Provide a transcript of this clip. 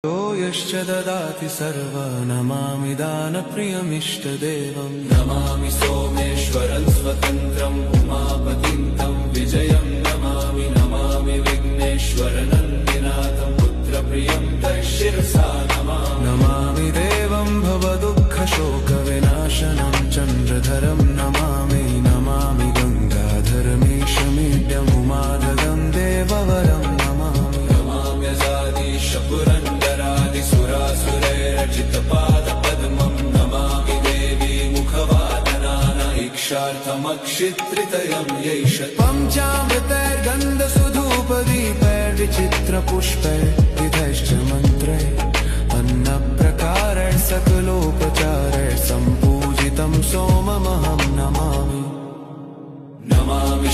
यश्च ददाति सर्व नमामि दानप्रियमिष्टदेवं नमामि सोमेश्वरं स्वतन्त्रम् उमापतिं तं विजयं नमामि नमामि विघ्नेश्वरनन्दिनाथं पुत्रप्रियं तच्छिरसा नमामि देवं भवदुःखशोकविनाशनं चन्द्रधरं नमामि नमामि गङ्गाधरमीशमीड्यमुमाददं देववरं नमामि नमाम्यजादिशपुरन्दरादिसुरासुरैरचितपादपद्मं नमामि देवी मुखवादनानैक्षार्थमक्षित्रितयं यैष पञ्चामृतैर्गन्धसुधूपदीपैर्विचित्रपुष्पैर्विधैश्च मन्त्रैः अन्नप्रकारैः सकलोपचारैः सम्पूजितं सोममहं नमामि नमामि